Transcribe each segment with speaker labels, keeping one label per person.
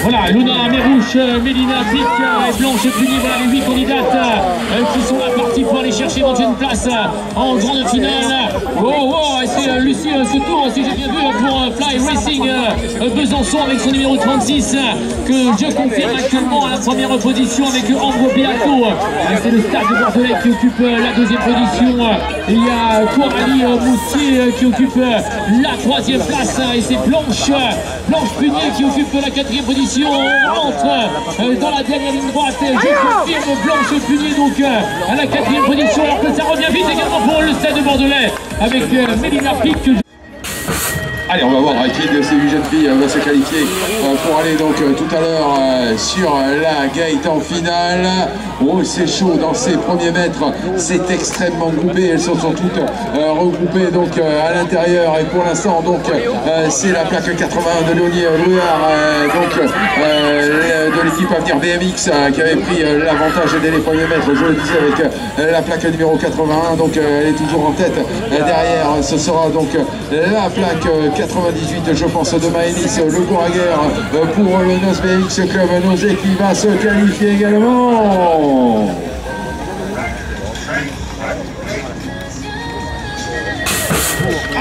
Speaker 1: Voilà, Luna, Mérouche, Mélina, Pic et Blanche Punier, voilà les 8 candidates qui sont là partis pour aller chercher éventuellement une place en grande finale. Oh, et c'est Lucie Secours, si j'ai bien vu, pour Fly Racing Besançon avec son numéro 36 que je confirme actuellement à la première position avec Ambre Beato. C'est le Stade de Bordelais qui occupe la deuxième position. Il y a Coralie Moussier qui occupe la troisième place et c'est Blanche Punier qui occupe la quatrième position. On rentre dans la dernière ligne droite. Je confirme Blanche Punier donc à la quatrième position. Alors que ça revient vite également pour le Stade de Bordelais avec Mélina Pic.
Speaker 2: Allez, on va voir qui de ces 8 jeunes filles va se qualifier pour aller donc tout à l'heure sur la gate en finale. Oh, c'est chaud dans ces premiers mètres, c'est extrêmement groupé, elles sont toutes regroupées donc à l'intérieur et pour l'instant donc c'est la plaque 81 de Léonie Louillard de l'équipe Avenir BMX qui avait pris l'avantage dès les premiers mètres, je le disais, avec la plaque numéro 81, donc elle est toujours en tête. Derrière ce sera donc la plaque 98, je pense, de Maëlys Le Gouraguer pour le NOS BMX Club Nozé qui va se qualifier également.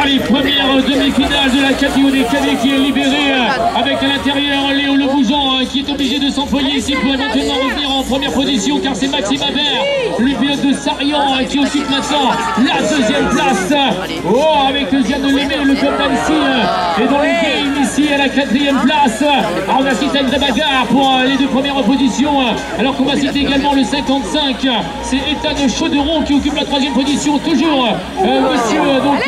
Speaker 1: Allez, première demi-finale de la catégorie cadet qui est libérée avec à l'intérieur Léo Le Bougeon qui est obligé de s'employer ici pour maintenant revenir en première position car c'est Maxime Habert, le pilote de Sarian qui occupe maintenant la deuxième place. Oh, avec Ziane Lémé, le club d'Annecy et dans le game ici à la quatrième place. Alors on va citer une vraie bagarre pour les deux premières positions alors qu'on va citer également le 55, c'est Ethan Chauderon qui occupe la troisième position, toujours monsieur donc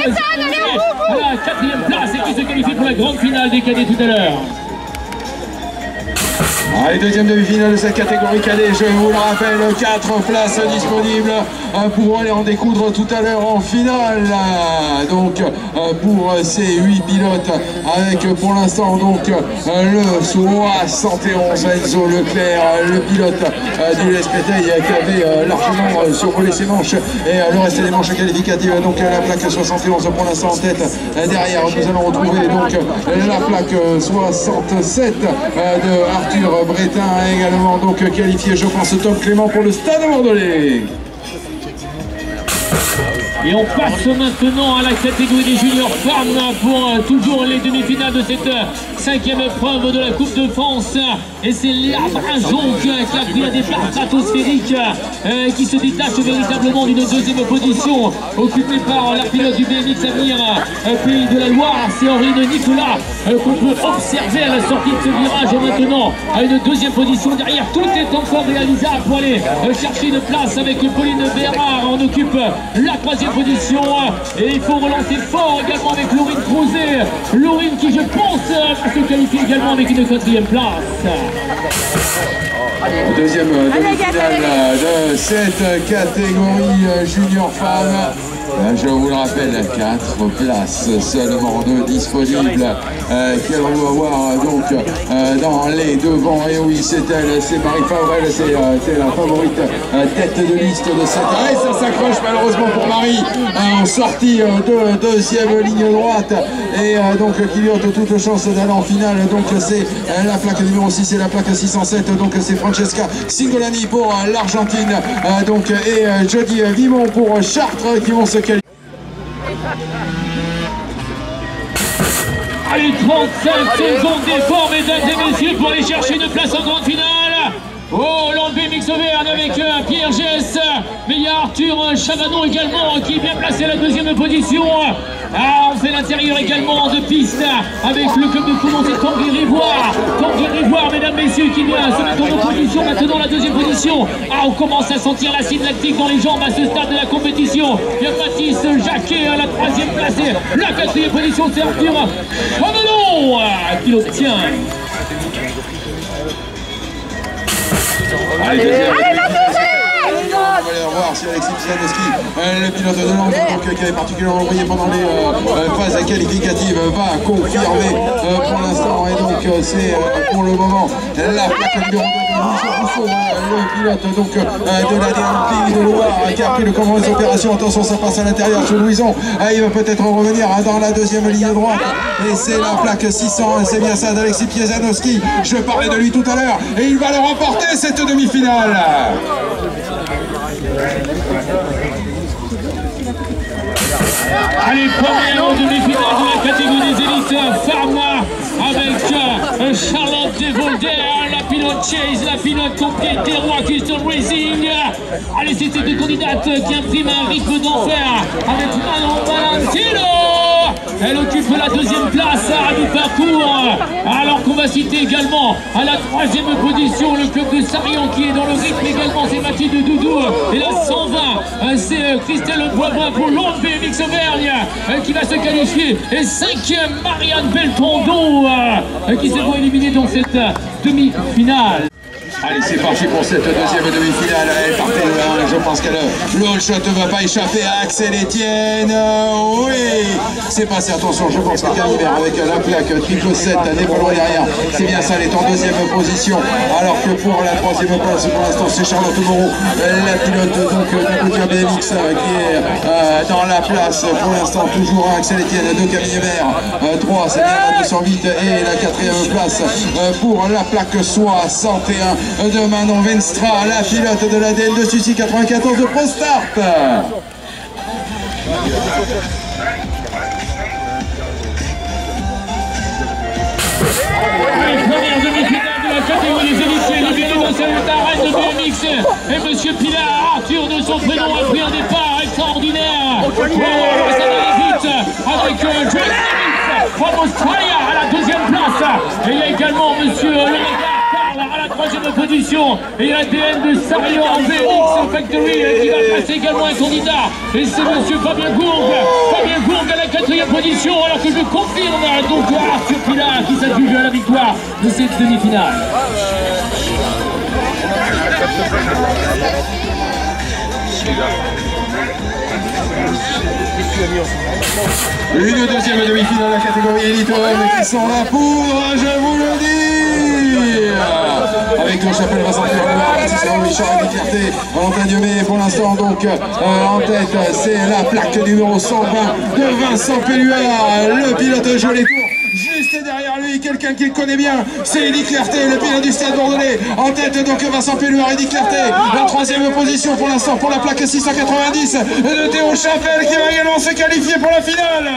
Speaker 1: à la quatrième place et qui se qualifie pour la grande finale des cadets tout à l'heure.
Speaker 2: Allez, deuxième demi-finale de cette catégorie cadet, je vous le rappelle, 4 places disponibles pour aller en découdre tout à l'heure en finale. Donc pour ces 8 pilotes avec pour l'instant donc le 71 Enzo Leclerc, le pilote du SPT qui avait largement survolé ses manches et le reste des manches qualificatives. Donc la plaque 71 pour l'instant en tête. Derrière nous allons retrouver donc la plaque 67 de Arthur Bretin, également donc qualifié, je pense, Tom Clément pour le Stade Bordelais.
Speaker 1: Et on passe maintenant à la catégorie des juniors femmes pour toujours les demi-finales de cette 5e épreuve de la Coupe de France. Et c'est Léa Brajon qui a pris un départ stratosphérique qui se détache véritablement d'une deuxième position occupée par la pilote du BMX Avenir Pays de la Loire. C'est Aurine Nicolas qu'on peut observer à la sortie de ce virage maintenant à une deuxième position. Derrière, tout est encore réalisable pour aller chercher une place avec Pauline Bérard. On occupe la troisième position et il faut relancer fort également avec Laurine Crozet. Laurine qui, je pense, va se qualifier également avec une quatrième place.
Speaker 2: Deuxième demi-finale de cette catégorie junior femme. Je vous le rappelle, 4 places seulement de disponibles qu'elle va avoir donc dans les devants. Et oui, c'est elle, c'est Marie Favrel, c'est la favorite tête de liste de cette année. Ça s'accroche malheureusement pour Marie en sortie de deuxième ligne droite et donc qui lui ôte toute chance d'aller en finale. Donc c'est la plaque numéro 6 et la plaque 607. Donc c'est Francesca Singolani pour l'Argentine donc et Jody Vimon pour Chartres qui vont se qualifier.
Speaker 1: Allez, 35 secondes d'effort, mesdames et messieurs, pour aller chercher une place en grande finale. Oh, l'enlevé mix Auvergne avec Pierre Gess, mais il y a Arthur Chavanon également qui est bien placé à la deuxième position. Ah, on fait l'intérieur également de piste avec le club de Toulon, c'est Tanguy Rivoire, mesdames, messieurs, qui vient se mettre en opposition maintenant la deuxième position. Ah, on commence à sentir l'acide lactique dans les jambes à ce stade de la compétition. Il y a Mathis Jacquet à la troisième place et la quatrième position, c'est Arthur Chavanon qui l'obtient.
Speaker 2: Allez, va aller voir si Alexis Pisanowski, le pilote de Lens, qui avait particulièrement brillé pendant les phases qualificatives, va confirmer pour l'instant. Et donc c'est pour le moment la plaque numéro 2 de Michel Rousseau, le pilote donc de la DNP de Loire, qui a pris le commandement des opérations. Attention, ça passe à l'intérieur chez Louison. Il va peut-être revenir dans la deuxième ligne droite. Et c'est la plaque 600, c'est bien ça d'Alexis Pisanowski. Je parlais de lui tout à l'heure. Et il va le remporter cette demi-finale.
Speaker 1: Allez, première demi-finale de la catégorie des élites femmes avec Charlotte Devolder, la pilote Chase, la pilote propriété Roi Custom Racing. Allez, c'est ces deux candidates qui impriment un rythme d'enfer avec Manon Valentino. Elle occupe la deuxième place du parcours, alors qu'on va citer également à la troisième position le club de Sarion qui est dans le rythme également, c'est Mathilde Doudou. Et la 120, c'est Christelle Boivin pour l'autre BMX Auvergne qui va se qualifier. Et cinquième, Marianne Beltondo qui se voit éliminée dans cette demi-finale.
Speaker 2: Allez, c'est parti pour cette deuxième demi-finale. Elle partait de là, je pense que le all shot ne va pas échapper à Axel Etienne. Oui, c'est passé, attention, je pense que Calibert avec la plaque triple 7 n'est pas loin derrière. C'est bien ça, elle est en deuxième position. Alors que pour la troisième place, pour l'instant, c'est Charlotte Moreau, la pilote donc du Couture BMX qui est dans la place. Pour l'instant, toujours Axel Etienne, 2 Camille Hébert, 3, c'est bien la 208 et la quatrième place pour la plaque 61. De Manon Venstra, la pilote de la DL2 Sucy 94 de ProStart.
Speaker 1: Première demi-finale de la catégorie des élites, libéré dans cette arène de BMX. Et Monsieur Pilar, Arthur de son prénom, a pris un départ extraordinaire. Oh, ça va vite avec John from Australia à la deuxième place. Et il y a également Monsieur à la troisième position, et la DN de Sarion en BMX Factory qui va passer également un candidat, et c'est Monsieur Fabien Gourgue à la quatrième position, alors que je confirme donc Arthur Pilar qui s'adjuge à la victoire de cette demi-finale.
Speaker 2: Une deuxième demi-finale de la catégorie élite qui sont là pour, je vous le dis, avec le Chapelle Vincent Pierre, Cicéron Richard et Clarté, Valentin Diomé pour l'instant donc en tête, c'est la plaque numéro 120 de Vincent Pelluard, le pilote Joli Tour. Juste derrière lui, quelqu'un qu'il connaît bien, c'est Eddie Clarté, le pilote du Stade Bordelais. En tête donc Vincent Pelluard, Eddie Clarté, en troisième position pour l'instant pour la plaque 690 de Théo Chapelle qui va également se qualifier pour la finale.